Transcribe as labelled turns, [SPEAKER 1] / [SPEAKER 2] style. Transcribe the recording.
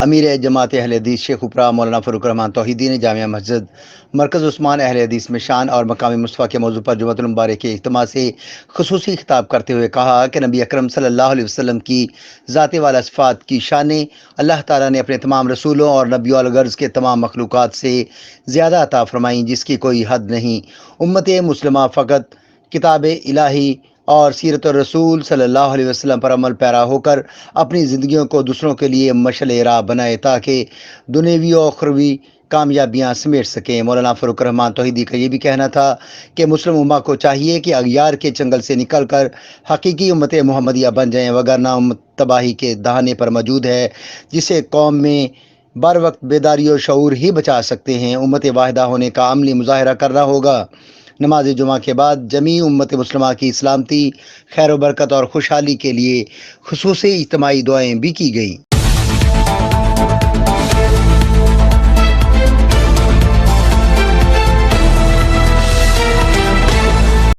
[SPEAKER 1] امیر جماعت اہل حدیث شیخ اپرا مولانا فاروق الرحمان توحیدی نے جامعہ مسجد مرکز عثمان اہل حدیث میں شان اور مقام مصطفیٰ کے موضوع پر جمعۃ المبارک کے اجتماع سے خصوصی خطاب کرتے ہوئے کہا کہ نبی اکرم صلی اللہ علیہ وسلم کی ذات والا صفات کی شانیں اللہ تعالیٰ نے اپنے تمام رسولوں اور نبیوں الغرض کے تمام مخلوقات سے زیادہ عطا فرمائیں، جس کی کوئی حد نہیں۔ امت مسلمہ فقط کتاب الہی اور سیرت الرسول صلی اللہ علیہ وسلم پر عمل پیرا ہو کر اپنی زندگیوں کو دوسروں کے لیے مشعل راہ بنائے تاکہ دنیوی و اخروی کامیابیاں سمیٹ سکیں۔ مولانا فاروق الرحمان توحیدی کا یہ بھی کہنا تھا کہ مسلم امہ کو چاہیے کہ اغیار کے چنگل سے نکل کر حقیقی امت محمدیہ بن جائیں، وگرنہ امت تباہی کے دہانے پر موجود ہے، جسے قوم میں بر وقت بیداری و شعور ہی بچا سکتے ہیں۔ امت واحدہ ہونے کا عملی مظاہرہ کرنا ہوگا۔ نماز جمعہ کے بعد جمیع امت مسلمہ کی سلامتی، خیر و برکت اور خوشحالی کے لیے خصوصی اجتماعی دعائیں بھی کی گئیں۔